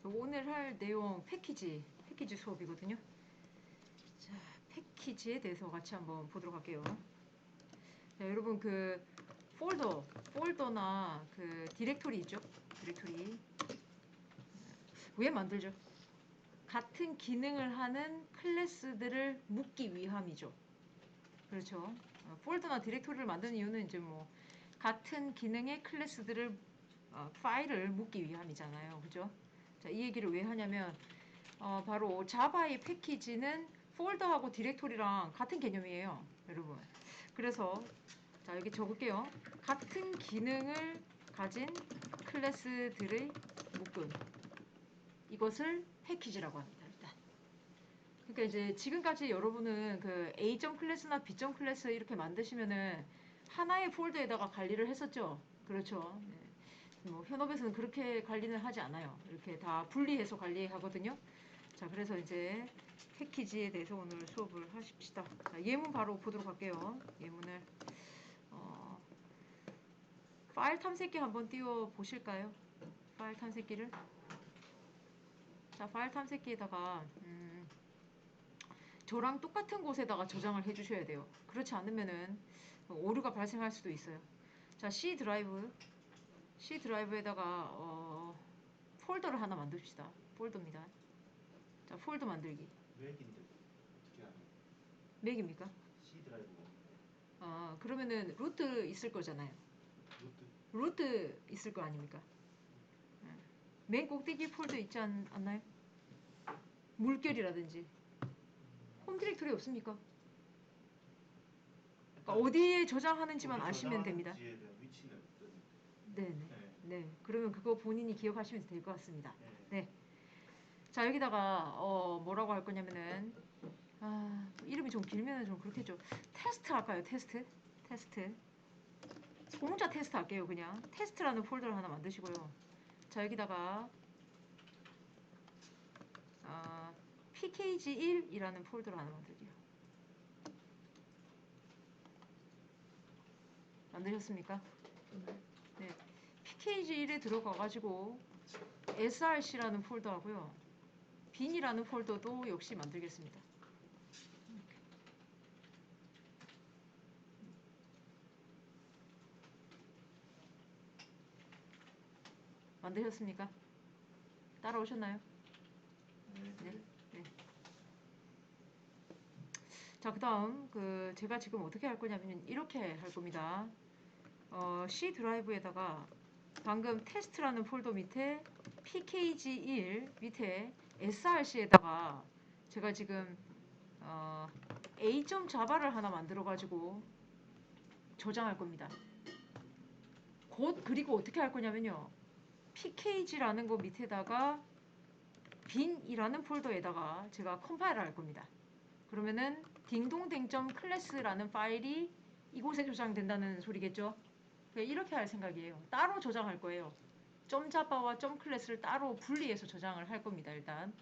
오늘 할 내용 패키지 수업이거든요. 자, 패키지에 대해서 같이 한번 보도록 할게요. 자, 여러분 그 폴더나 그 디렉토리 있죠? 디렉토리 왜 만들죠? 같은 기능을 하는 클래스들을 묶기 위함이죠. 그렇죠? 폴더나 디렉토리를 만드는 이유는 이제 뭐 같은 기능의 클래스들을 파일을 묶기 위함이잖아요. 그죠? 자, 이 얘기를 왜 하냐면 바로 자바의 패키지는 폴더하고 디렉토리랑 같은 개념이에요. 여러분. 그래서 자, 여기 적을게요. 같은 기능을 가진 클래스들의 묶음. 이것을 패키지라고 합니다. 일단. 그러니까 이제 지금까지 여러분은 그 A.점 클래스나 B점 클래스 이렇게 만드시면은 하나의 폴더에다가 관리를 했었죠. 그렇죠. 네. 뭐 현업에서는 그렇게 관리는 하지 않아요. 이렇게 다 분리해서 관리하거든요. 자, 그래서 이제 패키지에 대해서 오늘 수업을 하십시다. 자, 예문 바로 보도록 할게요. 예문을 파일 탐색기 한번 띄워 보실까요? 파일 탐색기를. 자, 파일 탐색기에다가 저랑 똑같은 곳에다가 저장을 해주셔야 돼요. 그렇지 않으면은 오류가 발생할 수도 있어요. 자, C 드라이브에다가 폴더를 하나 만듭시다. 폴더입니다. 자, 폴더 만들기. 맥인데 어떻게 하냐? 맥입니까? C 드라이브가 그러면은 루트 있을 거잖아요. 루트 있을 거 아닙니까? 맨 꼭대기 폴더 있지 않나요? 물결이라든지 홈 디렉토리 없습니까? 그러니까 어디에 저장하는지만 아시면 됩니다. 저장하는지에 대한 위치는 뜨는데. 네네. 네. 그러면 그거 본인이 기억하시면 될 것 같습니다. 네. 자, 여기다가 뭐라고 할 거냐면은 이름이 좀 길면은 좀 그렇겠죠. 테스트 할까요? 테스트. 공짜 테스트 할게요. 그냥 테스트라는 폴더를 하나 만드시고요. 자, 여기다가 pkg1이라는 폴더를 하나 만들게요. 만드셨습니까? 네. pkg1에 들어가가지고 src라는 폴더 하고요. bin이라는 폴더도 역시 만들겠습니다. 만드셨습니까? 따라오셨나요? 네. 네. 자, 그 다음 제가 지금 어떻게 할 거냐면 이렇게 할 겁니다. C 드라이브에다가 방금 테스트라는 폴더 밑에 pkg1 밑에 src에다가 제가 지금 A.자바를 하나 만들어 가지고 저장할 겁니다. 그리고 어떻게 할 거냐면요. pkg라는 거 밑에다가 bin이라는 폴더에다가 제가 컴파일을 할 겁니다. 그러면은 딩동댕점 클래스라는 파일이 이곳에 저장된다는 소리겠죠? 이렇게 할 생각이에요. 따로 저장할 거예요. 점자바와 점클래스를 따로 분리해서 저장을 할 겁니다. 일단.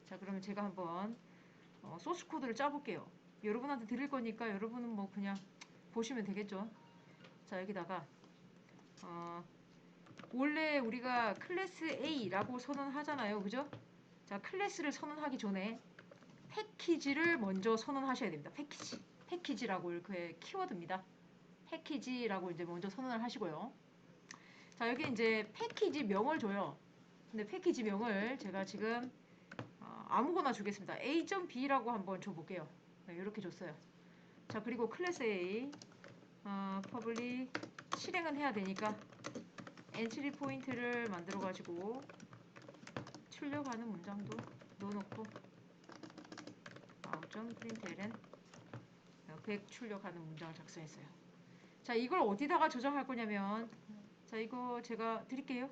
자, 그러면 제가 한번 소스 코드를 짜볼게요. 여러분한테 드릴 거니까 여러분은 뭐 그냥 보시면 되겠죠. 자, 여기다가 원래 우리가 클래스 A라고 선언하잖아요. 그죠? 자, 클래스를 선언하기 전에 패키지를 먼저 선언하셔야 됩니다. 패키지라고 이렇게 키워드입니다. 패키지라고 이제 먼저 선언을 하시고요. 자, 여기 이제 패키지 명을 줘요. 근데 패키지 명을 제가 지금 아무거나 주겠습니다. A.B라고 한번 줘볼게요. 네, 이렇게 줬어요. 자, 그리고 클래스 A 퍼블릭 실행은 해야 되니까 엔트리 포인트를 만들어 가지고 출력하는 문장도 넣어놓고 out.println 100 출력하는 문장을 작성했어요. 자, 이걸 어디다가 저장할 거냐면 자, 이거 제가 드릴게요.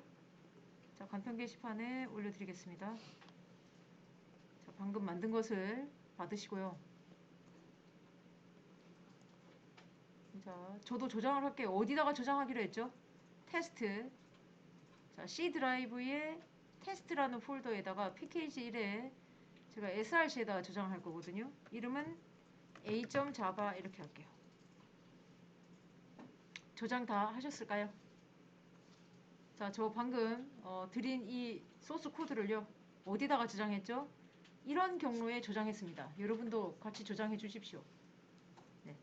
자, 간편 게시판에 올려드리겠습니다. 자, 방금 만든 것을 받으시고요. 자, 저도 저장을 할게요. 어디다가 저장하기로 했죠? 테스트. 자, C 드라이브에 테스트라는 폴더에다가 pkg1에 제가 src에다가 저장할 거거든요. 이름은 a.java 이렇게 할게요. 저장 다 하셨을까요? 자, 저 방금 드린 이 소스 코드를요. 어디다가 저장했죠? 이런 경로에 저장했습니다. 여러분도 같이 저장해 주십시오. 네.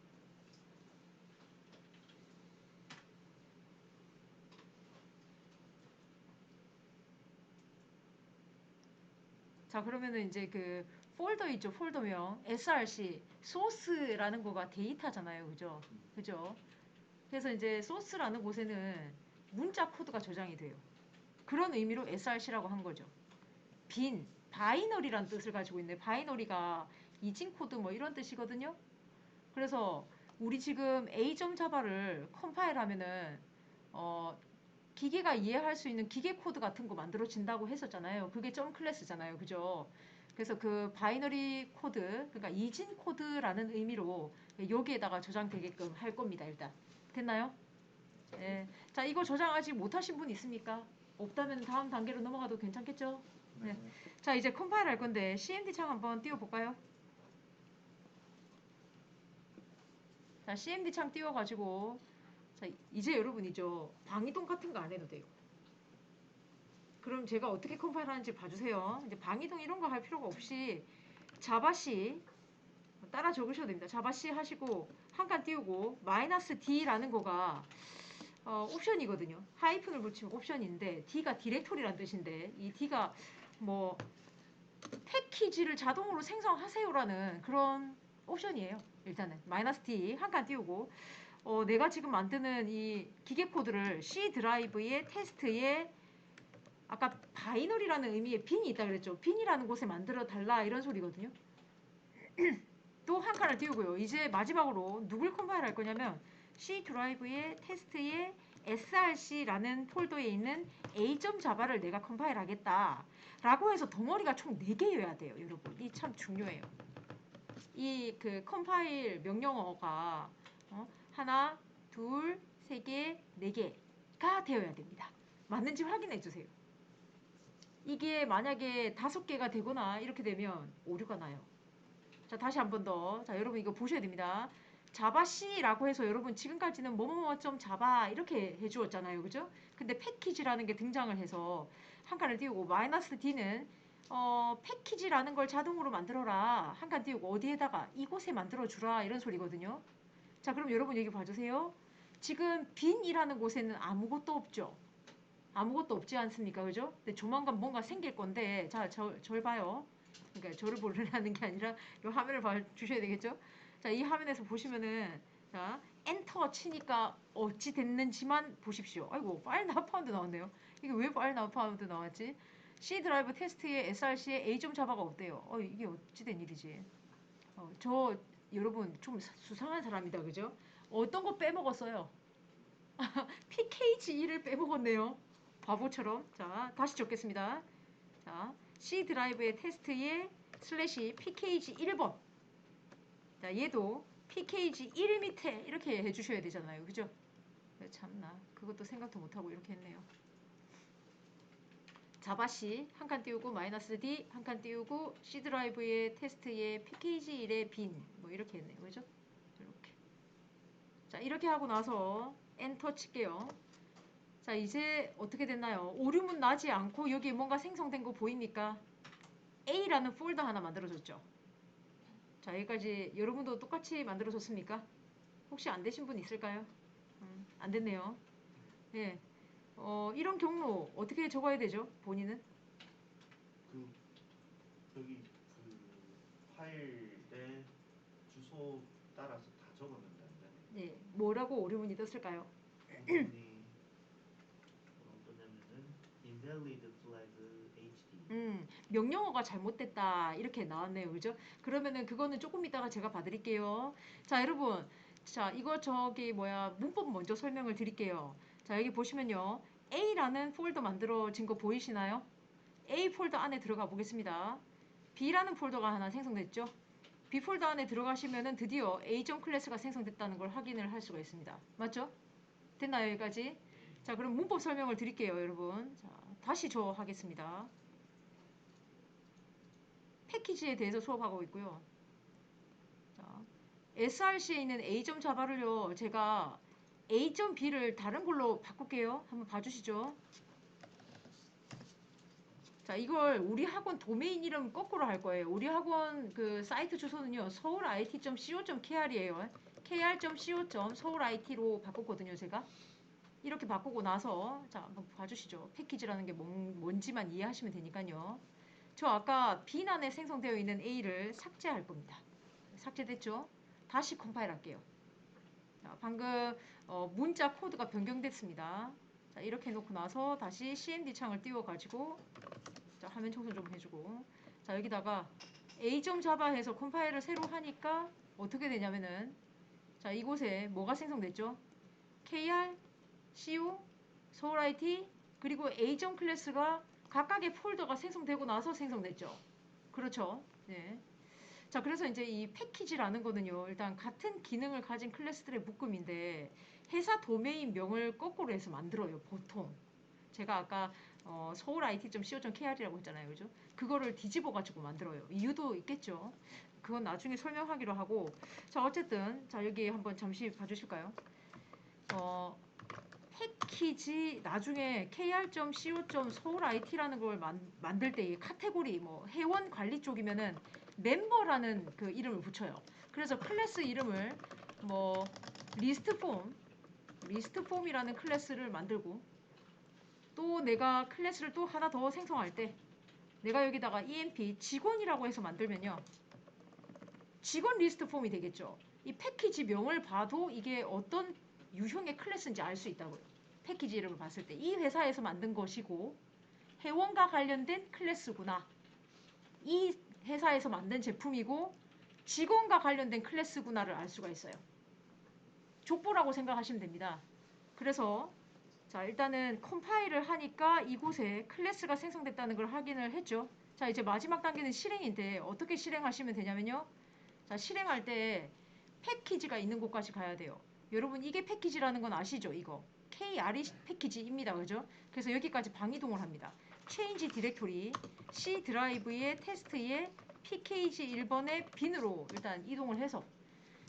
자, 그러면은 이제 그 폴더 있죠, 폴더명 src 소스라는 거가 데이터잖아요, 그죠? 그죠? 그래서 이제 소스라는 곳에는 문자 코드가 저장이 돼요. 그런 의미로 src라고 한 거죠. 빈, 바이너리란 뜻을 가지고 있네. 바이너리가 이진 코드 뭐 이런 뜻이거든요. 그래서 우리 지금 A.자바를 컴파일하면은 어, 기계가 이해할 수 있는 기계 코드 같은 거 만들어진다고 했었잖아요. 그게 점 클래스잖아요. 그죠? 그래서 그 바이너리 코드, 그러니까 이진 코드라는 의미로 여기에다가 저장되게끔 할 겁니다. 일단. 됐나요? 네. 자, 이거 저장 아직 못하신 분 있습니까? 없다면 다음 단계로 넘어가도 괜찮겠죠? 네. 자, 이제 컴파일 할 건데 CMD 창 한번 띄워볼까요? 자, CMD 창 띄워가지고 자, 이제 여러분이죠. 방이동 같은 거 안 해도 돼요. 그럼 제가 어떻게 컴파일 하는지 봐주세요. 이제 방이동 이런 거 할 필요가 없이 자바C 따라 적으셔도 됩니다. 자바C 하시고 한 칸 띄우고 마이너스 D라는 거가 옵션이거든요. 하이픈을 붙이면 옵션인데 D가 디렉토리란 뜻인데 이 D가 뭐 패키지를 자동으로 생성하세요라는 그런 옵션이에요. 일단은 마이너스 D 한 칸 띄우고 내가 지금 만드는 이 기계 코드를 C 드라이브의 테스트에 아까 바이너리라는 의미의 빈이 있다 그랬죠. 빈이라는 곳에 만들어 달라 이런 소리거든요. 또 한 칸을 띄우고요. 이제 마지막으로 누굴 컴파일 할 거냐면 C 드라이브의 테스트에 src라는 폴더에 있는 A.자바를 내가 컴파일 하겠다. 라고 해서 덩어리가 총 4개여야 돼요. 여러분. 이 참 중요해요. 이 그 컴파일 명령어가 하나, 둘, 세 개, 4개가 되어야 됩니다. 맞는지 확인해 주세요. 이게 만약에 5개가 되거나 이렇게 되면 오류가 나요. 자, 다시 한 번 더. 자, 여러분 이거 보셔야 됩니다. 자바 C라고 해서 여러분 지금까지는 뭐뭐뭐.자바 이렇게 해주었잖아요. 그죠? 근데 패키지라는 게 등장을 해서 한 칸을 띄우고 마이너스 D는 패키지라는 걸 자동으로 만들어라. 한 칸 띄우고 어디에다가 이곳에 만들어주라. 이런 소리거든요. 자, 그럼 여러분 여기 봐주세요. 지금 빈이라는 곳에는 아무것도 없죠. 아무것도 없지 않습니까? 그죠? 근데 조만간 뭔가 생길 건데, 자, 절 봐요. 그러니까 저를 보려는 게 아니라 이 화면을 봐 주셔야 되겠죠? 자, 이 화면에서 보시면은, 자, 엔터 치니까 어찌 됐는지만 보십시오. 아이고, 파일 나우 파운드 나왔네요. 이게 왜 파일 나우 파운드 나왔지? C 드라이브 테스트에 src에 A.자바가 없대요. 이게 어찌 된 일이지? 저 여러분 좀 수상한 사람이다, 그죠? 어떤 거 빼먹었어요? PKG1을 빼먹었네요. 바보처럼. 자, 다시 적겠습니다. 자, C 드라이브의 테스트에 슬래시 PKG 1번. 자, 얘도 PKG 1 밑에 이렇게 해주셔야 되잖아요. 그죠? 참나. 그것도 생각도 못하고 이렇게 했네요. 자바 C 한 칸 띄우고 마이너스 D 한 칸 띄우고 C 드라이브의 테스트에 PKG 1의 빈. 뭐 이렇게 했네요. 그죠? 이렇게. 자, 이렇게 하고 나서 엔터 칠게요. 자, 이제 어떻게 됐나요? 오류문 나지 않고 여기 뭔가 생성된 거 보입니까? A라는 폴더 하나 만들어줬죠. 자, 여기까지 여러분도 똑같이 만들어줬습니까? 혹시 안 되신 분 있을까요? 안 됐네요. 예. 이런 경로 어떻게 적어야 되죠? 본인은? 그 여기 그 파일에 주소 따라서 다 적었는데 안 되네. 예. 뭐라고 오류문이 떴을까요? 오른이 뭐라고 뜨냐면은 invalid flag HD. 명령어가 잘못됐다 이렇게 나왔네요. 그죠? 그러면은 그거는 조금 이따가 제가 봐드릴게요. 자, 여러분. 자, 이거 저기 뭐야 문법 먼저 설명을 드릴게요. 자, 여기 보시면요. A라는 폴더 만들어진 거 보이시나요? A 폴더 안에 들어가 보겠습니다. B라는 폴더가 하나 생성됐죠? B 폴더 안에 들어가시면은 드디어 A. 클래스가 생성됐다는 걸 확인을 할 수가 있습니다. 맞죠? 됐나요, 여기까지? 자, 그럼 문법 설명을 드릴게요, 여러분. 자, 다시 저 하겠습니다. 패키지에 대해서 수업하고 있고요. 자, src에 있는 A.자바를요, 제가 A.B를 다른 걸로 바꿀게요. 한번 봐주시죠. 자, 이걸 우리 학원 도메인 이름 거꾸로 할 거예요. 우리 학원 그 사이트 주소는요. seulit.co.kr이에요. kr.co.seourit로 바꿨거든요, 제가. 이렇게 바꾸고 나서 자, 한번 봐주시죠. 패키지라는 게 뭔지만 이해하시면 되니까요. 저 아까 B란에 생성되어 있는 A를 삭제할 겁니다. 삭제됐죠? 다시 컴파일 할게요. 자, 방금 문자 코드가 변경됐습니다. 자, 이렇게 해놓고 나서 다시 CMD 창을 띄워가지고 자, 화면 청소 좀 해주고 자, 여기다가 A.java 해서 컴파일을 새로 하니까 어떻게 되냐면은 자, 이곳에 뭐가 생성됐죠? KR, CO, 서울 IT 그리고 A. 클래스가 각각의 폴더가 생성되고 나서 생성됐죠. 그렇죠? 네. 자, 그래서 이제 이 패키지라는 거는요, 일단 같은 기능을 가진 클래스들의 묶음인데 회사 도메인 명을 거꾸로 해서 만들어요, 보통. 제가 아까 서울 IT.co.kr이라고 했잖아요, 그죠? 그거를 뒤집어 가지고 만들어요. 이유도 있겠죠. 그건 나중에 설명하기로 하고. 자, 어쨌든 자, 여기 한번 잠시 봐주실까요? 패키지 나중에 kr.co.서울 IT라는 걸 만들 때 이 카테고리 뭐 회원 관리 쪽이면은 멤버라는 그 이름을 붙여요. 그래서 클래스 이름을 뭐 리스트폼이라는 클래스를 만들고 또 내가 클래스를 또 하나 더 생성할 때 내가 여기다가 emp 직원이라고 해서 만들면요. 직원 리스트 폼이 되겠죠. 이 패키지 명을 봐도 이게 어떤 유형의 클래스인지 알 수 있다고요. 패키지 이름을 봤을 때 이 회사에서 만든 것이고 회원과 관련된 클래스구나. 이 회사에서 만든 제품이고 직원과 관련된 클래스구나를 알 수가 있어요. 족보라고 생각하시면 됩니다. 그래서 자, 일단은 컴파일을 하니까 이곳에 클래스가 생성됐다는 걸 확인을 했죠. 자, 이제 마지막 단계는 실행인데 어떻게 실행하시면 되냐면요. 자, 실행할 때 패키지가 있는 곳까지 가야 돼요. 여러분 이게 패키지라는 건 아시죠? 이거 KR이 패키지입니다. 그죠? 그래서 여기까지 방이동을 합니다. change 디렉토리 C 드라이브의 테스트의 pkg 1번의 빈으로 일단 이동을 해서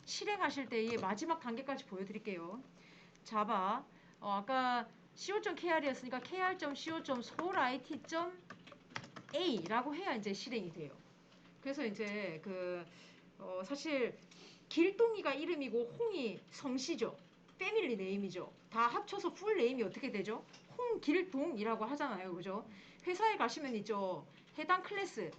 실행하실 때의 마지막 단계까지 보여드릴게요. 자바 아까 co.kr이었으니까 kr.co.seulit.a라고 해야 이제 실행이 돼요. 그래서 이제 사실 길동이가 이름이고 홍이 성씨죠. 패밀리 네임이죠. 다 합쳐서 풀 네임이 어떻게 되죠? 홍길동이라고 하잖아요. 그죠? 회사에 가시면 있죠. 해당 클래스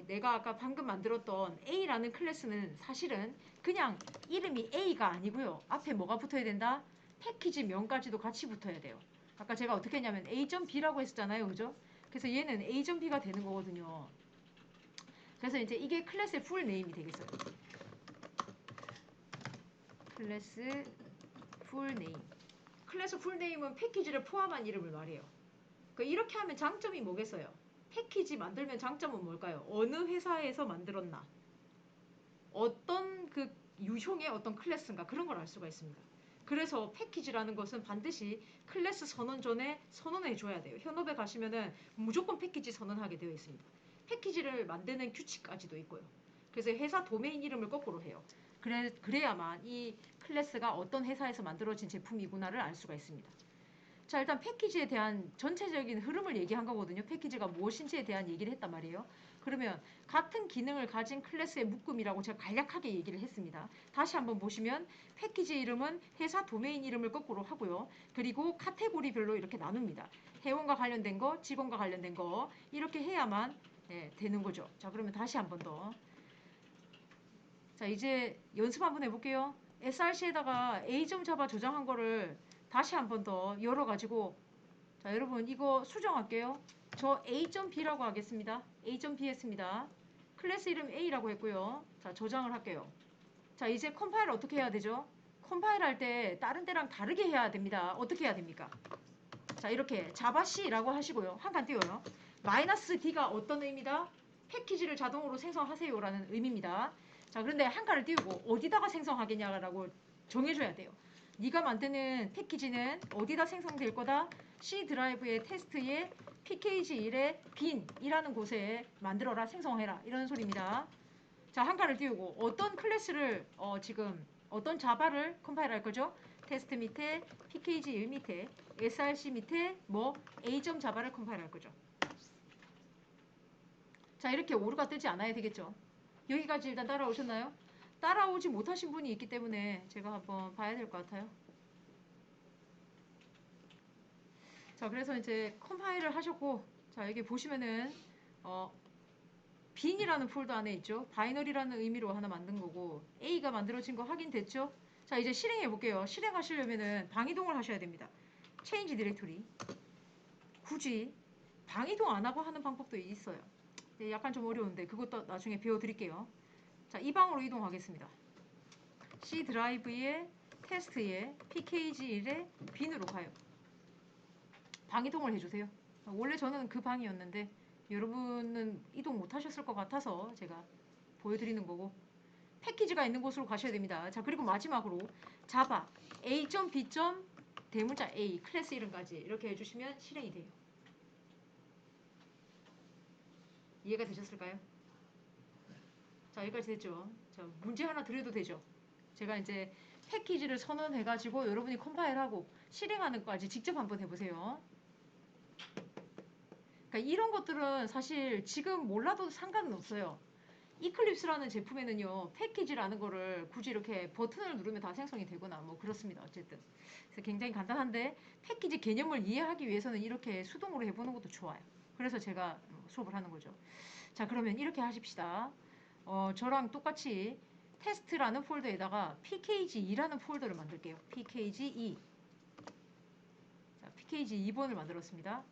내가 아까 방금 만들었던 A라는 클래스는 사실은 그냥 이름이 A가 아니고요. 앞에 뭐가 붙어야 된다? 패키지 명까지도 같이 붙어야 돼요. 아까 제가 어떻게 했냐면 A.B라고 했었잖아요. 그죠? 그래서 얘는 A.B가 되는 거거든요. 그래서 이제 이게 클래스의 풀 네임이 되겠어요. 클래스 풀 네임. 클래스 풀 네임은 패키지를 포함한 이름을 말해요. 이렇게 하면 장점이 뭐겠어요? 패키지 만들면 장점은 뭘까요? 어느 회사에서 만들었나? 어떤 그 유형의 어떤 클래스인가? 그런 걸 알 수가 있습니다. 그래서 패키지라는 것은 반드시 클래스 선언 전에 선언해 줘야 돼요. 현업에 가시면은 무조건 패키지 선언하게 되어 있습니다. 패키지를 만드는 규칙까지도 있고요. 그래서 회사 도메인 이름을 거꾸로 해요. 그래야만 이 클래스가 어떤 회사에서 만들어진 제품이구나를 알 수가 있습니다. 자, 일단 패키지에 대한 전체적인 흐름을 얘기한 거거든요. 패키지가 무엇인지에 대한 얘기를 했단 말이에요. 그러면 같은 기능을 가진 클래스의 묶음이라고 제가 간략하게 얘기를 했습니다. 다시 한번 보시면 패키지 이름은 회사 도메인 이름을 거꾸로 하고요. 그리고 카테고리별로 이렇게 나눕니다. 회원과 관련된 거, 직원과 관련된 거 이렇게 해야만 되는 거죠. 자, 그러면 다시 한번 더. 자, 이제 연습 한번 해볼게요. src에다가 A.java 저장한 거를 다시 한번 더 열어가지고 자, 여러분 이거 수정할게요. 저 A.B라고 하겠습니다. A.B 했습니다. 클래스 이름 A라고 했고요. 자, 저장을 할게요. 자, 이제 컴파일 어떻게 해야 되죠? 컴파일 할 때 다른 때랑 다르게 해야 됩니다. 어떻게 해야 됩니까? 자, 이렇게 자바C라고 하시고요. 한 칸 띄워요. -D가 어떤 의미다? 패키지를 자동으로 생성하세요라는 의미입니다. 자, 그런데 한 칸을 띄우고 어디다가 생성하겠냐라고 정해줘야 돼요. 네가 만드는 패키지는 어디다 생성될 거다? C 드라이브의 테스트에 pkg1의 빈이라는 곳에 만들어라, 생성해라 이런 소리입니다. 자, 한 칸을 띄우고 어떤 클래스를 지금 어떤 자바를 컴파일 할 거죠? 테스트 밑에 pkg1 밑에 src 밑에 뭐 A.자바를 컴파일 할 거죠. 자, 이렇게 오류가 뜨지 않아야 되겠죠. 여기까지 일단 따라오셨나요? 따라오지 못하신 분이 있기 때문에 제가 한번 봐야 될 것 같아요. 자, 그래서 이제 컴파일을 하셨고, 자, 여기 보시면은 bin이라는 폴더 안에 있죠. 바이너리라는 의미로 하나 만든 거고 A가 만들어진 거 확인됐죠? 자, 이제 실행해 볼게요. 실행하시려면은 방이동을 하셔야 됩니다. change directory. 굳이 방이동 안 하고 하는 방법도 있어요. 약간 좀 어려운데 그것도 나중에 배워드릴게요. 자, 이 방으로 이동하겠습니다. C 드라이브에 테스트에 pkg1에 bin으로 가요. 방이동을 해주세요. 원래 저는 그 방이었는데 여러분은 이동 못 하셨을 것 같아서 제가 보여드리는 거고, 패키지가 있는 곳으로 가셔야 됩니다. 자, 그리고 마지막으로 자바 a.b. 대문자 a 클래스 이름까지 이렇게 해주시면 실행이 돼요. 이해가 되셨을까요? 자, 여기까지 됐죠. 자, 문제 하나 드려도 되죠. 제가 이제 패키지를 선언해가지고 여러분이 컴파일하고 실행하는 것까지 직접 한번 해보세요. 그러니까 이런 것들은 사실 지금 몰라도 상관은 없어요. 이클립스라는 제품에는요, 패키지라는 거를 굳이 이렇게 버튼을 누르면 다 생성이 되거나 뭐 그렇습니다. 어쨌든. 그래서 굉장히 간단한데 패키지 개념을 이해하기 위해서는 이렇게 수동으로 해보는 것도 좋아요. 그래서 제가 수업을 하는 거죠. 자, 그러면 이렇게 하십시다. 저랑 똑같이 테스트라는 폴더에다가 pkg2라는 폴더를 만들게요. pkg2. 자, pkg2번을 만들었습니다.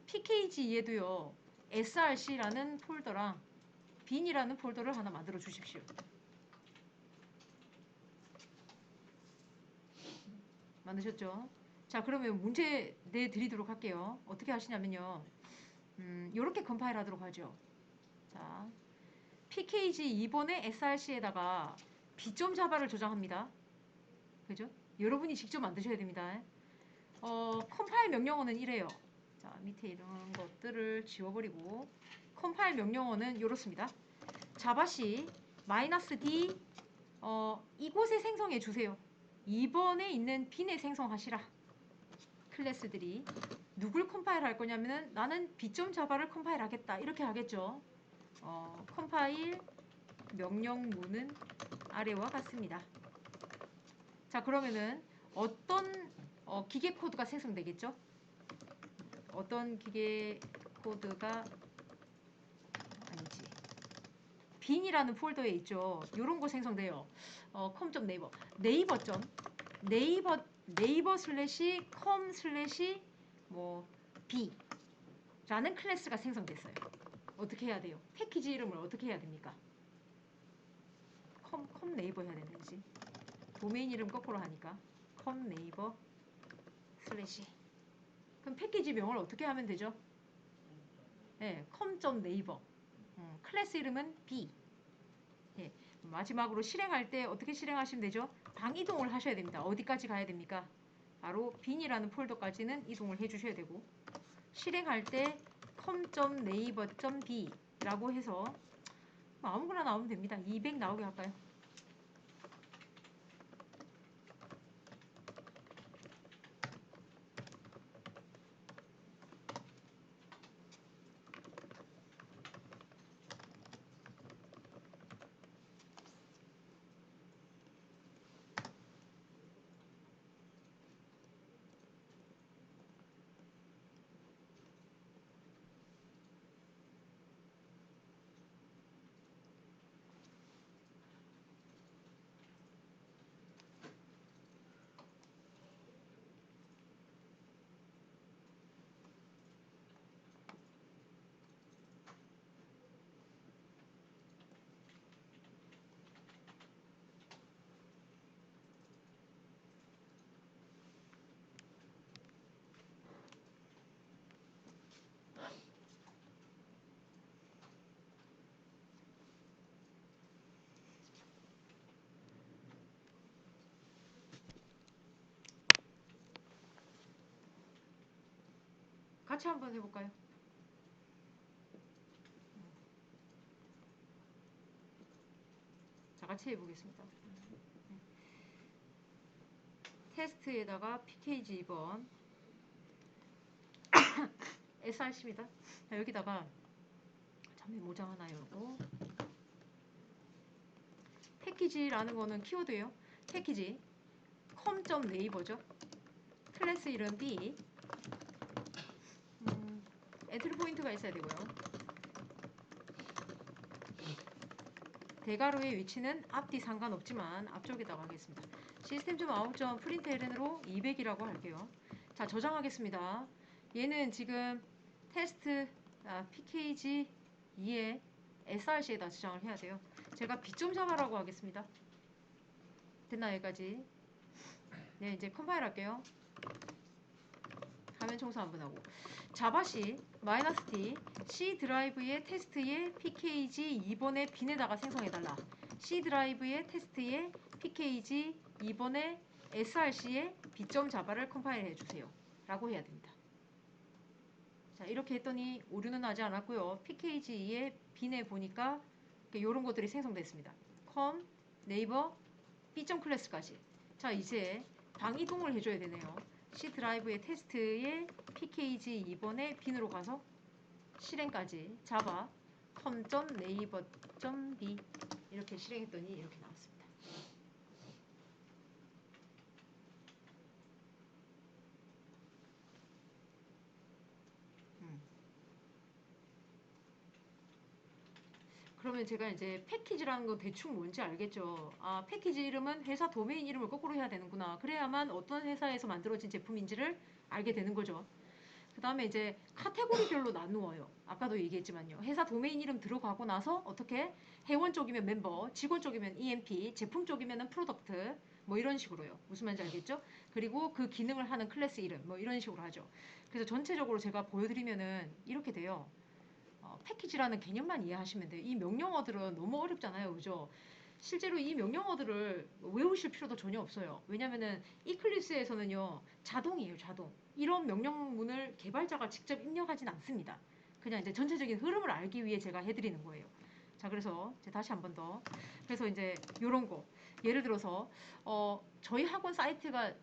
pkg2에도요, src라는 폴더랑 bin이라는 폴더를 하나 만들어 주십시오. 만드셨죠? 자, 그러면 문제 내드리도록 할게요. 어떻게 하시냐면요. 요렇게 컴파일 하도록 하죠. 자, pkg 2번의 src에다가 b.java를 저장합니다. 그죠? 여러분이 직접 만드셔야 됩니다. 컴파일 명령어는 이래요. 자, 밑에 이런 것들을 지워버리고 컴파일 명령어는 이렇습니다. 자바시 -d 이곳에 생성해 주세요. 2번에 있는 빈에 생성하시라. 클래스들이 누굴 컴파일 할 거냐면은 나는 b.java를 컴파일 하겠다. 이렇게 하겠죠. 컴파일 명령문은 아래와 같습니다. 자, 그러면은 어떤 기계 코드가 생성되겠죠? 어떤 기계 코드가 아니지. bin이라는 폴더에 있죠. 이런 거 생성돼요. com.naver 네이버 슬래시 com 슬래시 뭐 b라는 클래스가 생성됐어요. 어떻게 해야 돼요? 패키지 이름을 어떻게 해야 됩니까? com 네이버 해야 되는 거지. 도메인 이름 거꾸로 하니까 com 네이버 슬래시. 그럼 패키지 명을 어떻게 하면 되죠? 네, com.naver. 클래스 이름은 b. 예, 마지막으로 실행할 때 어떻게 실행하시면 되죠? 방 이동을 하셔야 됩니다. 어디까지 가야 됩니까? 바로 bin이라는 폴더까지는 이동을 해주셔야 되고, 실행할 때 com.naver.b 라고 해서 아무거나 나오면 됩니다. 200 나오게 할까요? 같이 한번 해볼까요? 자, 같이 해보겠습니다. 테스트에다가 pkg 2번 src입니다. 자, 여기다가 자, 메모장 하나 열고 패키지라는 거는 키워드예요. 패키지 com.naver죠. 클래스 이름 B 엔트리 포인트가 있어야 되고요. 대괄호의 위치는 앞뒤 상관없지만 앞쪽에다가 하겠습니다. system.out.println으로 200이라고 할게요. 자, 저장하겠습니다. 얘는 지금 테스트 pkg 2의 src에다 저장을 해야 돼요. 제가 b.java라고 하겠습니다. 됐나 여기까지? 네, 이제 컴파일 할게요. 화면 청소 한번 하고 자바시 -t C 드라이브의 테스트의 pkg 2번의 빈에다가 생성해달라. C 드라이브의 테스트의 pkg 2번의 src의 b.java를 컴파일 해주세요. 라고 해야 됩니다. 자, 이렇게 했더니 오류는 나지 않았고요. pkg의 빈에 보니까 이런 것들이 생성됐습니다. com, 네이버, b.클래스까지. 자, 이제 방 이동을 해줘야 되네요. C 드라이브의 테스트의 pkg 2번의 빈으로 가서 실행까지 java com.naver.b 이렇게 실행했더니 이렇게 나왔습니다. 그러면 제가 이제 패키지라는 거 대충 뭔지 알겠죠? 아, 패키지 이름은 회사 도메인 이름을 거꾸로 해야 되는구나. 그래야만 어떤 회사에서 만들어진 제품인지를 알게 되는 거죠. 그 다음에 이제 카테고리별로 나누어요. 아까도 얘기했지만요. 회사 도메인 이름 들어가고 나서 어떻게 회원 쪽이면 멤버, 직원 쪽이면 EMP, 제품 쪽이면 프로덕트 뭐 이런 식으로요. 무슨 말인지 알겠죠? 그리고 그 기능을 하는 클래스 이름 뭐 이런 식으로 하죠. 그래서 전체적으로 제가 보여드리면은 이렇게 돼요. 패키지라는 개념만 이해하시면 돼요. 이 명령어들은 너무 어렵잖아요. 그죠? 실제로 이 명령어들을 외우실 필요도 전혀 없어요. 왜냐면은 이클립스에서는요, 자동이에요, 자동. 이런 명령문을 개발자가 직접 입력하진 않습니다. 그냥 이제 전체적인 흐름을 알기 위해 제가 해드리는 거예요. 자, 그래서 이제 다시 한 번 더. 그래서 이제 요런 거. 예를 들어서, 저희 학원 사이트가,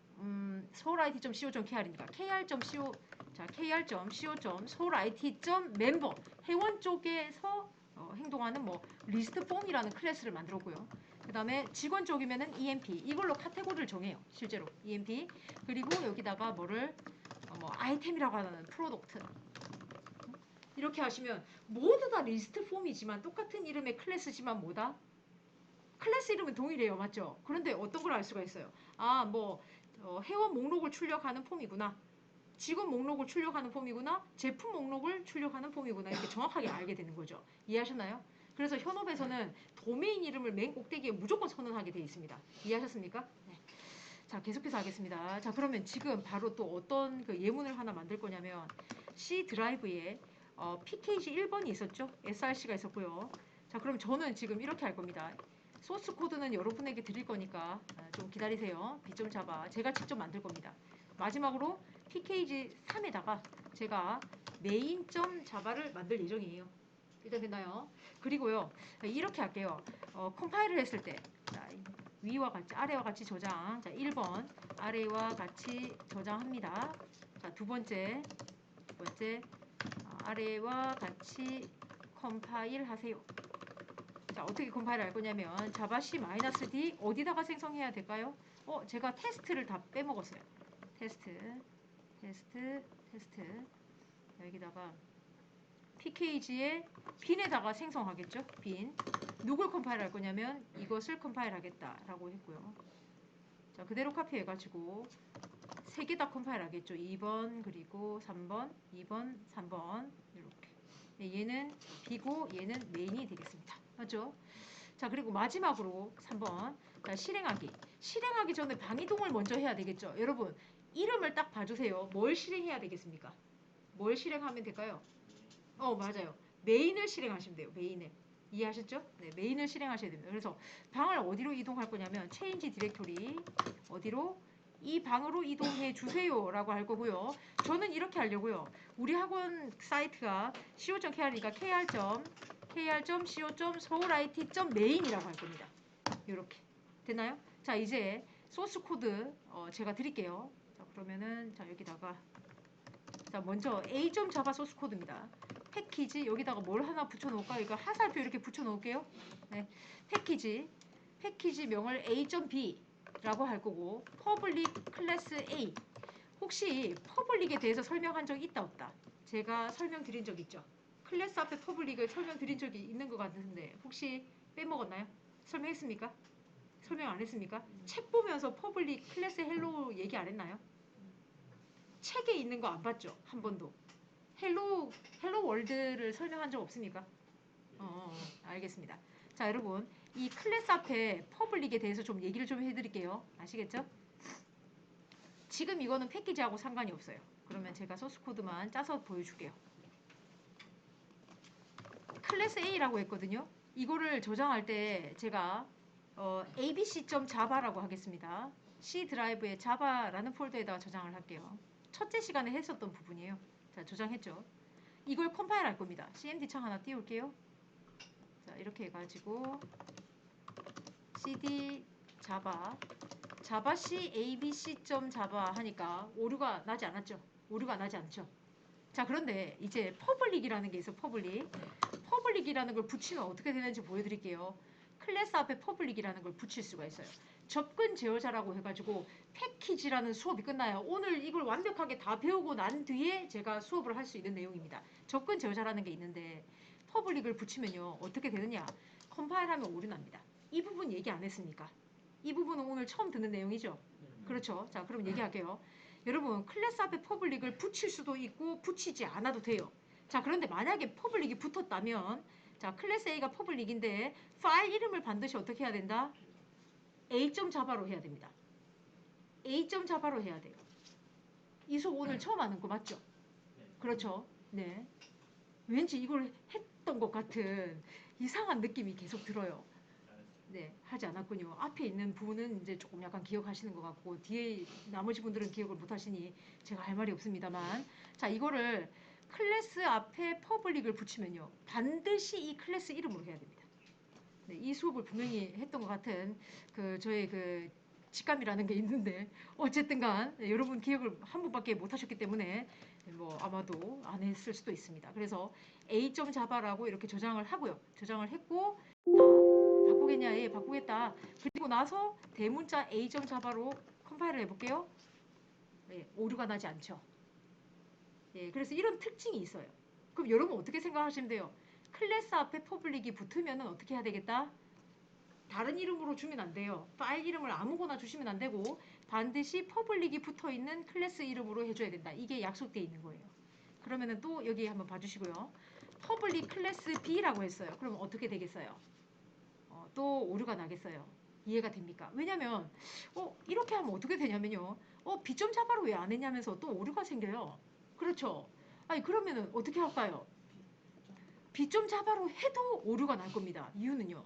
seoul-it.co.kr이니까 kr.co, 자, kr.co.seoul-it.member 회원 쪽에서 행동하는 뭐 리스트 폼이라는 클래스를 만들었고요. 그 다음에 직원 쪽이면은 EMP 이걸로 카테고리를 정해요. 실제로 EMP 그리고 여기다가 뭐를 뭐 아이템이라고 하는 프로덕트 이렇게 하시면 모두 다 리스트 폼이지만 똑같은 이름의 클래스지만 뭐다? 클래스 이름은 동일해요. 맞죠? 그런데 어떤 걸 알 수가 있어요? 아, 뭐 회원 목록을 출력하는 폼이구나. 직원 목록을 출력하는 폼이구나. 제품 목록을 출력하는 폼이구나. 이렇게 정확하게 알게 되는 거죠. 이해하셨나요? 그래서 현업에서는 도메인 이름을 맨 꼭대기에 무조건 선언하게 되어 있습니다. 이해하셨습니까? 네. 자, 계속해서 하겠습니다. 자, 그러면 지금 바로 또 어떤 그 예문을 하나 만들 거냐면 C 드라이브에 PKG 1번이 있었죠? SRC가 있었고요. 자, 그럼 저는 지금 이렇게 할 겁니다. 소스 코드는 여러분에게 드릴 거니까 좀 기다리세요. B.java 제가 직접 만들 겁니다. 마지막으로 pkg 3에다가 제가 main.java를 만들 예정이에요. 일단 됐나요? 그리고요 이렇게 할게요. 컴파일을 했을 때 자, 위와 같이 아래와 같이 저장. 자, 1번 아래와 같이 저장합니다. 자, 두 번째 아래와 같이 컴파일 하세요. 자, 어떻게 컴파일 할 거냐면 자바 C-D 어디다가 생성해야 될까요? 제가 테스트를 다 빼먹었어요. 테스트. 여기다가 pkg의 빈에다가 생성하겠죠? 빈. 누굴 컴파일 할 거냐면 이것을 컴파일 하겠다라고 했고요. 자, 그대로 카피해가지고 세 개 다 컴파일 하겠죠? 2번 그리고 3번, 2번, 3번 이렇게. 얘는 B고 얘는 메인이 되겠습니다. 맞죠? 자, 그리고 마지막으로 3번 자, 실행하기 전에 방이동을 먼저 해야 되겠죠? 여러분 이름을 딱 봐주세요. 뭘 실행해야 되겠습니까? 뭘 실행하면 될까요? 맞아요. 메인을 실행하시면 돼요. 메인을. 이해하셨죠? 네, 메인을 실행하셔야 됩니다. 그래서 방을 어디로 이동할 거냐면 change 디렉토리 어디로? 이 방으로 이동해 주세요라고 할 거고요. 저는 이렇게 하려고요. 우리 학원 사이트가 co.kr이니까 kr.co.seoulit.main이라고 할 겁니다. 이렇게 됐나요? 자, 이제 소스 코드 제가 드릴게요. 자, 그러면은 자 여기다가 자, 먼저 A.java 소스 코드입니다. 패키지 여기다가 뭘 하나 붙여놓을까요? 이거 하살표 이렇게 붙여놓을게요. 네, 패키지 명을 A.b라고 할 거고 public 클래스 A. 혹시 퍼블릭에 대해서 설명한 적 있다 없다? 제가 설명드린 적 있죠? 클래스 앞에 퍼블릭을 설명드린 적이 있는 것 같은데 혹시 빼먹었나요? 설명했습니까? 설명 안 했습니까? 책 보면서 퍼블릭 클래스 헬로 얘기 안 했나요? 책에 있는 거 안 봤죠? 한 번도. 헬로 월드를 설명한 적 없습니까? 알겠습니다. 자, 여러분 이 클래스 앞에 퍼블릭에 대해서 좀 얘기를 좀 해드릴게요. 아시겠죠? 지금 이거는 패키지하고 상관이 없어요. 그러면 제가 소스 코드만 짜서 보여줄게요. 클래스 A라고 했거든요. 이거를 저장할 때 제가 abc.java라고 하겠습니다. C 드라이브에 java라는 폴더에다가 저장을 할게요. 첫째 시간에 했었던 부분이에요. 자, 저장했죠. 이걸 컴파일 할 겁니다. cmd 창 하나 띄울게요. 자, 이렇게 해가지고 cd java c abc.java 하니까 오류가 나지 않았죠. 오류가 나지 않죠. 자, 그런데 이제 퍼블릭이라는 게 있어. 퍼블릭이라는 걸 붙이면 어떻게 되는지 보여드릴게요. 클래스 앞에 퍼블릭이라는 걸 붙일 수가 있어요. 접근 제어자라고 해가지고 패키지라는 수업이 끝나요. 오늘 이걸 완벽하게 다 배우고 난 뒤에 제가 수업을 할 수 있는 내용입니다. 접근 제어자라는 게 있는데 퍼블릭을 붙이면요 어떻게 되느냐, 컴파일하면 오류 납니다. 이 부분 얘기 안 했습니까? 이 부분은 오늘 처음 듣는 내용이죠. 그렇죠. 자, 그럼 얘기할게요. 여러분 클래스 앞에 퍼블릭을 붙일 수도 있고 붙이지 않아도 돼요. 자, 그런데 만약에 퍼블릭이 붙었다면, 자, 클래스 A가 퍼블릭인데 파일 이름을 반드시 어떻게 해야 된다? A.java로 해야 됩니다. A.java로 해야 돼요. 이 수업 오늘 처음 하는 거 맞죠? 그렇죠. 네. 왠지 이걸 했던 것 같은 이상한 느낌이 계속 들어요. 네, 하지 않았군요. 앞에 있는 부분은 이제 조금 약간 기억하시는 것 같고 뒤에 나머지 분들은 기억을 못 하시니 제가 할 말이 없습니다만, 자, 이거를 클래스 앞에 퍼블릭을 붙이면요 반드시 이 클래스 이름으로 해야 됩니다. 네, 이 수업을 분명히 했던 것 같은 저의 직감이라는 게 있는데 어쨌든간 여러분 기억을 한 번밖에 못 하셨기 때문에 뭐 아마도 안 했을 수도 있습니다. 그래서 A.java라고 이렇게 저장을 하고요. 저장을 했고, 자, 바꾸겠냐? 예, 바꾸겠다. 그리고 나서 대문자 A.java로 컴파일을 해볼게요. 예, 오류가 나지 않죠. 예, 그래서 이런 특징이 있어요. 그럼 여러분 어떻게 생각하시면 돼요? 클래스 앞에 퍼블릭이 붙으면 어떻게 해야 되겠다? 다른 이름으로 주면 안 돼요. 파일 이름을 아무거나 주시면 안 되고 반드시 퍼블릭이 붙어있는 클래스 이름으로 해줘야 된다. 이게 약속되어 있는 거예요. 그러면은 또 여기 한번 봐주시고요. 퍼블릭 클래스 B라고 했어요. 그럼 어떻게 되겠어요? 또 오류가 나겠어요. 이해가 됩니까? 왜냐면 이렇게 하면 어떻게 되냐면요. B.java로 왜 안 했냐면서 또 오류가 생겨요. 그렇죠? 아니 그러면은 어떻게 할까요? B.java로 해도 오류가 날 겁니다. 이유는요.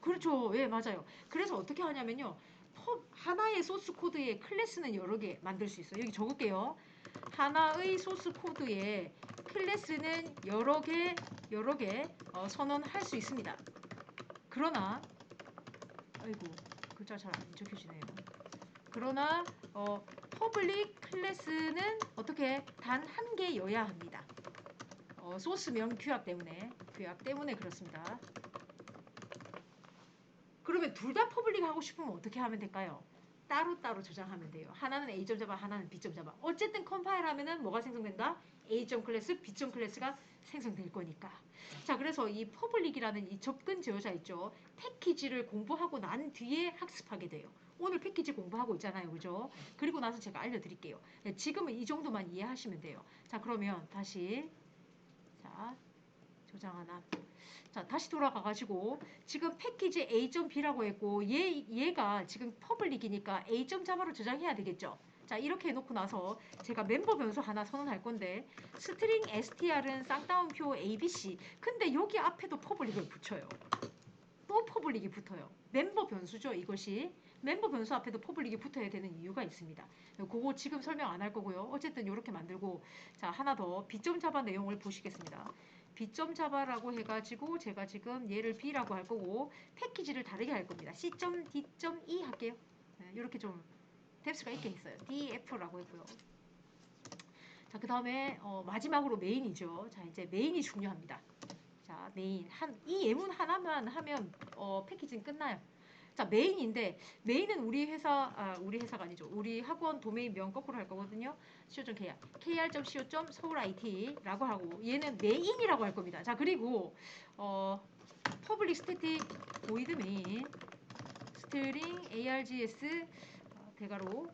그렇죠. 예, 맞아요. 그래서 어떻게 하냐면요. 하나의 소스 코드에 클래스는 여러 개 만들 수 있어요. 여기 적을게요. 하나의 소스 코드에 클래스는 여러 개 선언할 수 있습니다. 그러나 아이고 글자 잘 안 적혀지네요. 그러나 퍼블릭 클래스는 어떻게 단 한 개여야 합니다. 소스명 규약 때문에 그렇습니다. 그러면 둘 다 퍼블릭 하고 싶으면 어떻게 하면 될까요? 따로따로 저장하면 돼요. 하나는 A.java, 하나는 B.java. 어쨌든 컴파일 하면은 뭐가 생성된다? A.클래스, B.클래스가 생성될 거니까. 자, 그래서 이 퍼블릭이라는 이 접근 제어자 있죠. 패키지를 공부하고 난 뒤에 학습하게 돼요. 오늘 패키지 공부하고 있잖아요. 그죠? 그리고 나서 제가 알려드릴게요. 네, 지금은 이 정도만 이해하시면 돼요. 자, 그러면 다시 자, 저장 하나. 자, 다시 돌아가가지고 지금 패키지 A.B라고 했고 얘가 지금 퍼블릭이니까 A.java로 저장해야 되겠죠. 자, 이렇게 해놓고 나서 제가 멤버 변수 하나 선언할 건데 스트링 str은 쌍따옴표 abc. 근데 여기 앞에도 퍼블릭을 붙여요. 또 퍼블릭이 붙어요. 멤버 변수죠, 이것이. 멤버 변수 앞에도 퍼블릭이 붙어야 되는 이유가 있습니다. 그거 지금 설명 안 할 거고요. 어쨌든 이렇게 만들고, 자, 하나 더 B.java 내용을 보시겠습니다. B.java라고 해가지고 제가 지금 얘를 B라고 할 거고 패키지를 다르게 할 겁니다. C.D.E 할게요. 네, 이렇게 좀 뎁스가 있게 있어요. DF라고 했고요. 자, 그 다음에 마지막으로 메인이죠. 자, 이제 메인이 중요합니다. 자, 메인. 이 예문 하나만 하면 패키지는 끝나요. 자, 메인인데 메인은 우리 회사가 아니죠. 우리 학원 도메인명 거꾸로 할 거거든요. co.kr, kr.co.seoul.it라고 하고 얘는 메인이라고 할 겁니다. 자, 그리고 public static void main string args 대괄호.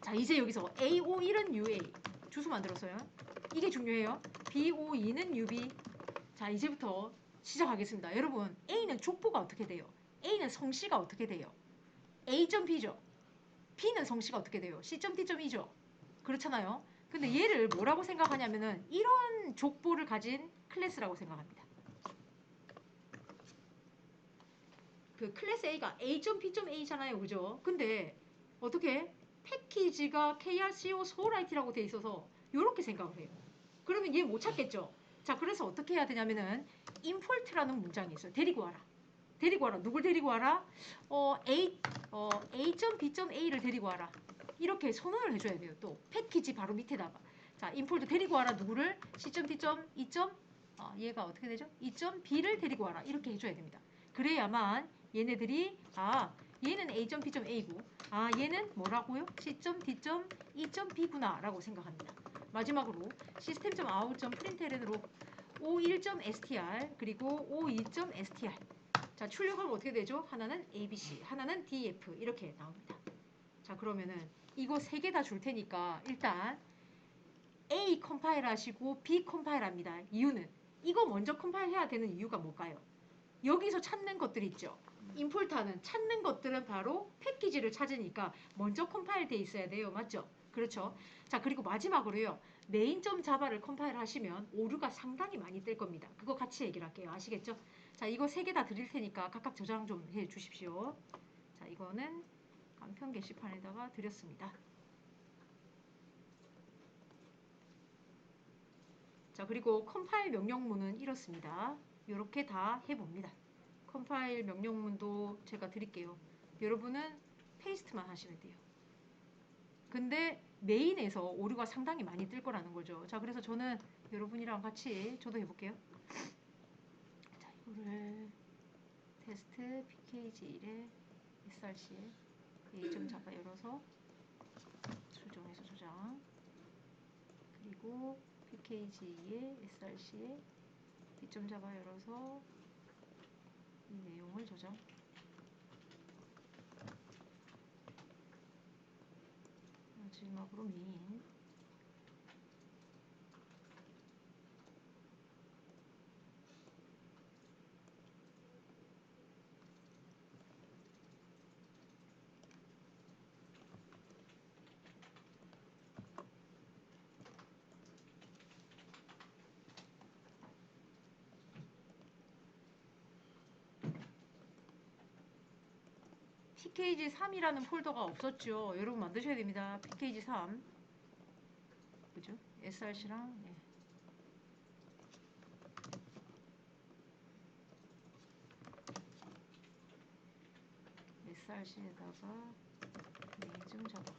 자, 이제 여기서 AO1은 UA 주소 만들었어요. 이게 중요해요. BO2는 UB. 자, 이제부터 시작하겠습니다. 여러분, A는 족보가 어떻게 돼요? A는 성씨가 어떻게 돼요? A.B죠. B는 성씨가 어떻게 돼요? C.D이죠. 그렇잖아요. 근데 얘를 뭐라고 생각하냐면은 이런 족보를 가진 클래스라고 생각합니다. 그 클래스 A가 A.B.A잖아요. 그죠? 근데 어떻게 패키지가 KRCO 소울IT라고 돼 있어서 이렇게 생각을 해요. 그러면 얘 못 찾겠죠? 자, 그래서 어떻게 해야 되냐면은 import라는 문장이 있어요. 데리고 와라. 데리고 와라. 누굴 데리고 와라? A.B.A를 데리고 와라. 이렇게 선언을 해줘야 돼요. 또 패키지 바로 밑에다가. 자, import 데리고 와라. 누구를? C.D. 얘가 어떻게 되죠? E.B를 데리고 와라. 이렇게 해줘야 됩니다. 그래야만 얘네들이 얘는 A.B.A고 얘는 뭐라고요? C.D.E.B구나 라고 생각합니다. 마지막으로 system.out.println으로 o1.str 그리고 o2.str 자, 출력하면 어떻게 되죠? 하나는 ABC, 하나는 DF 이렇게 나옵니다. 자, 그러면은 이거 세 개 다 줄 테니까 일단 A 컴파일 하시고 B 컴파일 합니다. 이유는 이거 먼저 컴파일 해야 되는 이유가 뭘까요? 여기서 찾는 것들 있죠. 임포트하는 찾는 것들은 바로 패키지를 찾으니까 먼저 컴파일 돼 있어야 돼요. 맞죠? 그렇죠. 자, 그리고 마지막으로요. 메인.자바를 컴파일 하시면 오류가 상당히 많이 뜰 겁니다. 그거 같이 얘기를 할게요. 아시겠죠? 자, 이거 세 개 다 드릴 테니까 각각 저장 좀 해 주십시오. 자, 이거는 간편 게시판에다가 드렸습니다. 자, 그리고 컴파일 명령문은 이렇습니다. 이렇게 다 해봅니다. 컴파일 명령문도 제가 드릴게요. 여러분은 페이스트만 하시면 돼요. 근데 메인에서 오류가 상당히 많이 뜰 거라는 거죠. 자, 그래서 저는 여러분이랑 같이 저도 해볼게요. 자, 이거를 테스트 pkg1에 src에 a.java 열어서 수정해서 저장 그리고 pkg2에 src에 b.java 열어서 이 내용을 저장 마지막으로 메인 pkg3이라는 폴더가 없었죠. 여러분 만드셔야 됩니다. pkg3 그죠? src랑 src에다가 메인 잡아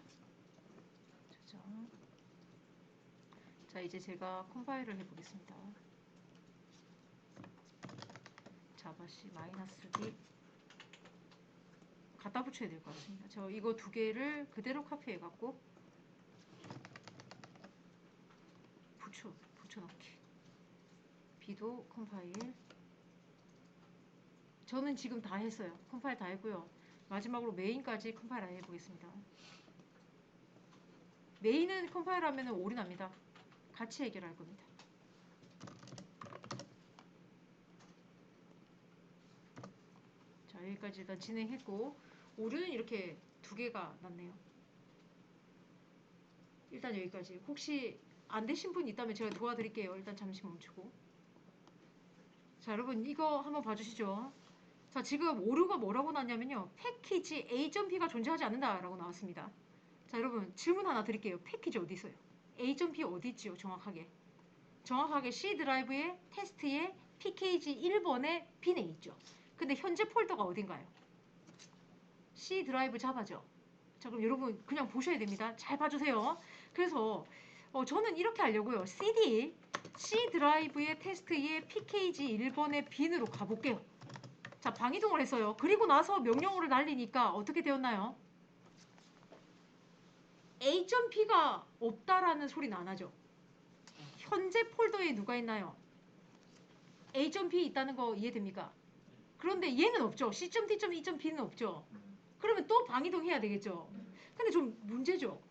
저장. 자, 이제 제가 컴파일을 해보겠습니다. 자바C -d 갖다 붙여야 될 것 같습니다. 저 이거 두 개를 그대로 카피해 갖고 붙여넣기. 비도 컴파일. 저는 지금 다 했어요. 컴파일 다 했고요. 마지막으로 메인까지 컴파일 안 해보겠습니다. 메인은 컴파일 하면 오류 납니다. 같이 해결할 겁니다. 자, 여기까지 일단 진행했고 오류는 이렇게 두 개가 났네요. 일단 여기까지. 혹시 안 되신 분 있다면 제가 도와드릴게요. 일단 잠시 멈추고. 자, 여러분 이거 한번 봐주시죠. 자, 지금 오류가 뭐라고 나왔냐면요. 패키지 A.B가 존재하지 않는다라고 나왔습니다. 자, 여러분 질문 하나 드릴게요. 패키지 어디 있어요? A.B 어디 있지요? 정확하게 C 드라이브에 테스트에 PKG 1번에 빈에 있죠. 근데 현재 폴더가 어딘가요? C 드라이브 자바죠. 자, 그럼 여러분 그냥 보셔야 됩니다. 잘 봐주세요. 그래서 저는 이렇게 하려고요. C 드라이브의 테스트에 PKG 1번의 빈으로 가볼게요. 자, 방이동을 했어요. 그리고 나서 명령어를 날리니까 어떻게 되었나요? A.P가 없다라는 소리는 안 하죠. 현재 폴더에 누가 있나요? A.P 있다는 거 이해됩니까? 그런데 얘는 없죠. C.D. E.B는 없죠. 그러면 또 방이동 해야 되겠죠. 근데 좀 문제죠.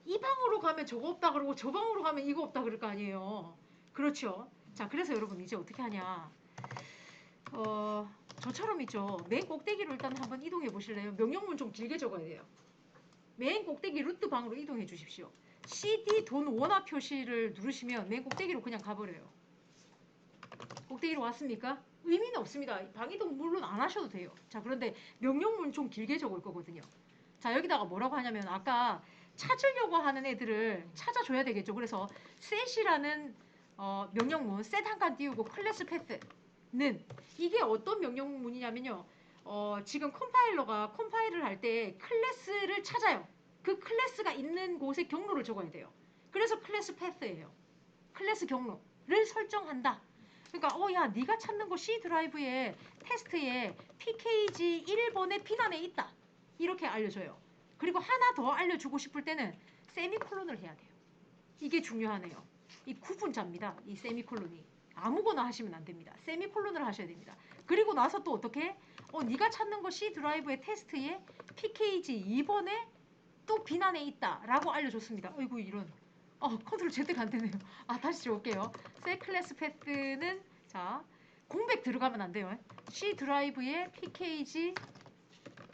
이 방으로 가면 저거 없다 그러고 저 방으로 가면 이거 없다 그럴 거 아니에요. 그렇죠. 자, 그래서 여러분 이제 어떻게 하냐. 저처럼 있죠. 맨 꼭대기로 일단 한번 이동해 보실래요? 명령문 좀 길게 적어야 돼요. 맨 꼭대기 루트 방으로 이동해 주십시오. CD 돈 원화 표시를 누르시면 맨 꼭대기로 그냥 가버려요. 꼭대기로 왔습니까? 의미는 없습니다. 방이동 물론 안 하셔도 돼요. 자, 그런데 명령문 좀 길게 적을 거거든요. 자, 여기다가 뭐라고 하냐면 아까 찾으려고 하는 애들을 찾아줘야 되겠죠. 그래서 set이라는 명령문 set 한 칸 띄우고 클래스 패스는 이게 어떤 명령문이냐면요. 지금 컴파일러가 컴파일을 할 때 클래스를 찾아요. 그 클래스가 있는 곳에 경로를 적어야 돼요. 그래서 클래스 패스예요. 클래스 경로를 설정한다. 그러니까 야, 네가 찾는 거 C 드라이브에 테스트에 PKG 1번의 빈 안에 있다. 이렇게 알려줘요. 그리고 하나 더 알려주고 싶을 때는 세미콜론을 해야 돼요. 이게 중요하네요. 이 구분자입니다. 이 세미콜론이. 아무거나 하시면 안 됩니다. 세미콜론을 하셔야 됩니다. 그리고 나서 또 어떻게? 네가 찾는 거 C 드라이브의 테스트에 PKG 2번에 또 빈 안에 있다. 라고 알려줬습니다. 어이구 이런. 컨트롤 Z가 안 되네요. 다시 적을게요. 셀 클래스 패스는 자 공백 들어가면 안 돼요. C 드라이브의 PKG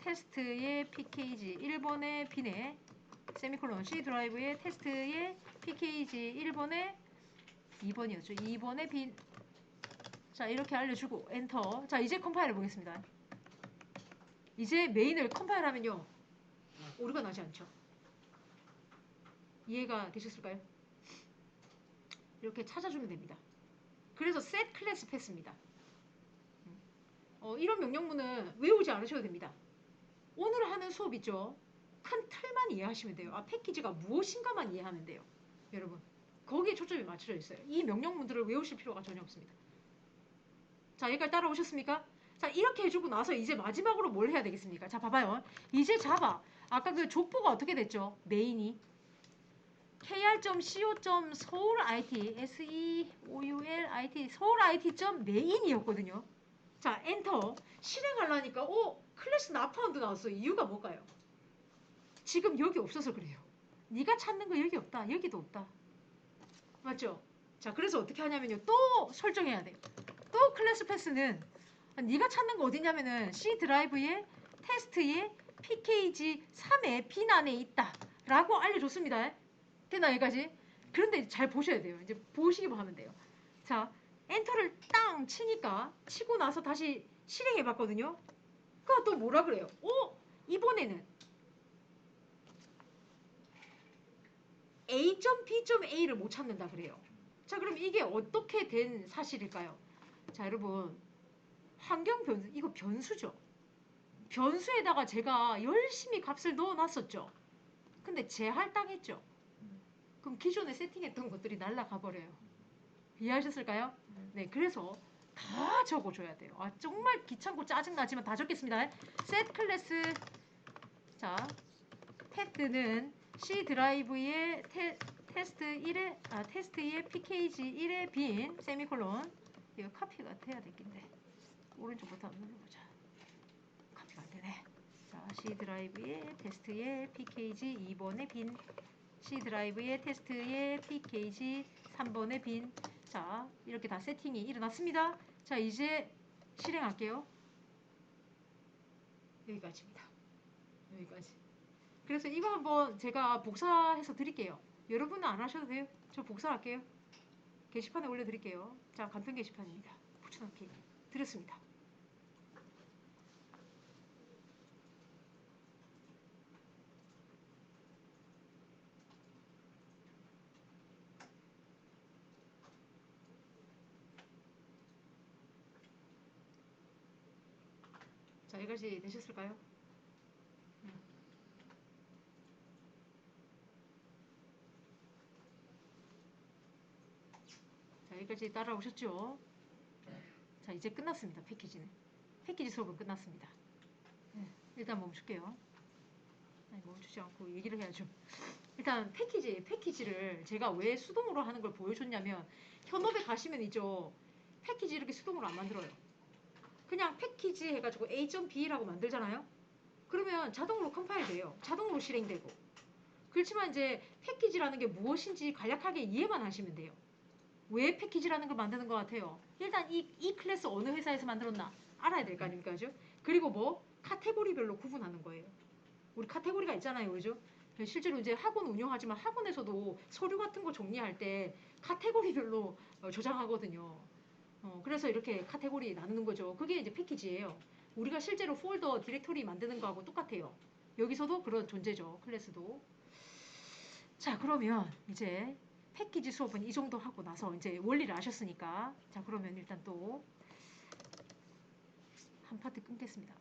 테스트의 PKG 1번의 빈에 세미콜론 C 드라이브의 테스트의 PKG 1번의 2번이었죠. 2번의 빈. 자, 이렇게 알려주고 엔터. 자, 이제 컴파일해 보겠습니다. 이제 메인을 컴파일하면요. 오류가 나지 않죠. 이해가 되셨을까요? 이렇게 찾아주면 됩니다. 그래서 set 클래스 패스입니다. 이런 명령문은 외우지 않으셔도 됩니다. 오늘 하는 수업 있죠? 큰 틀만 이해하시면 돼요. 패키지가 무엇인가만 이해하면 돼요. 여러분, 거기에 초점이 맞춰져 있어요. 이 명령문들을 외우실 필요가 전혀 없습니다. 자, 여기까지 따라오셨습니까? 자, 이렇게 해주고 나서 이제 마지막으로 뭘 해야 되겠습니까? 자, 봐봐요. 이제 자바. 아까 그 족보가 어떻게 됐죠? 메인이. kr.co.서울IT SEOULIT 서울IT.main이었거든요. 자, 엔터. 실행하려니까 클래스 나파운드 나왔어요. 이유가 뭘까요? 지금 여기 없어서 그래요. 네가 찾는 거 여기 없다. 여기도 없다. 맞죠? 자, 그래서 어떻게 하냐면요. 또 설정해야 돼요. 또 클래스 패스는 네가 찾는 거 어디냐면은 C 드라이브의 테스트에 PKG 3의 빈 안에 있다. 라고 알려줬습니다. 됐나 여기까지? 그런데 잘 보셔야 돼요. 이제 보시기만 하면 돼요. 자, 엔터를 땅 치니까 치고 나서 다시 실행해 봤거든요. 그거 또 뭐라 그래요? 이번에는 A.B.A를 못 찾는다 그래요. 자, 그럼 이게 어떻게 된 사실일까요? 자, 여러분, 환경 변수, 이거 변수죠. 변수에다가 제가 열심히 값을 넣어놨었죠. 근데 재할당했죠. 그럼 기존에 세팅했던 것들이 날아가 버려요. 이해하셨을까요? 네, 그래서 다 적어줘야 돼요. 정말 귀찮고 짜증나지만 다 적겠습니다. set 클래스 자 패드는 C 드라이브의 테스트 1의 테스트의 PKG 1의 빈 세미콜론. 이거 카피가 돼야 되겠네. 오른쪽부터 한번 눌러보자. 카피가 안 되네. 자, C 드라이브의 테스트의 PKG 2번의 빈 C 드라이브의 테스트의 PKG 3번의 빈. 자, 이렇게 다 세팅이 일어났습니다. 자, 이제 실행할게요. 여기까지입니다. 여기까지. 그래서 이거 한번 제가 복사해서 드릴게요. 여러분은 안 하셔도 돼요. 저 복사할게요. 게시판에 올려드릴게요. 자, 간편 게시판입니다. 붙여넣기 드렸습니다. 자, 여기까지 되셨을까요? 여기까지 따라오셨죠? 자, 이제 끝났습니다. 패키지는. 패키지 수업은 끝났습니다. 네, 일단 멈출게요. 아니, 멈추지 않고 얘기를 해야죠. 일단 패키지를 제가 왜 수동으로 하는 걸 보여줬냐면 현업에 가시면 있죠. 패키지 이렇게 수동으로 안 만들어요. 그냥 패키지 해가지고 A.B라고 만들잖아요. 그러면 자동으로 컴파일 돼요. 자동으로 실행되고. 그렇지만 이제 패키지라는 게 무엇인지 간략하게 이해만 하시면 돼요. 왜 패키지라는 걸 만드는 것 같아요? 일단 이 클래스 어느 회사에서 만들었나 알아야 될 거 아닙니까? 그죠? 그리고 뭐 카테고리별로 구분하는 거예요. 우리 카테고리가 있잖아요. 그죠? 실제로 이제 학원 운영하지만 학원에서도 서류 같은 거 정리할 때 카테고리별로 저장하거든요. 그래서 이렇게 카테고리 나누는 거죠. 그게 이제 패키지예요. 우리가 실제로 폴더 디렉토리 만드는 거하고 똑같아요. 여기서도 그런 존재죠. 클래스도. 자, 그러면 이제 패키지 수업은 이 정도 하고 나서 이제 원리를 아셨으니까 자, 그러면 일단 또 한 파트 끊겠습니다.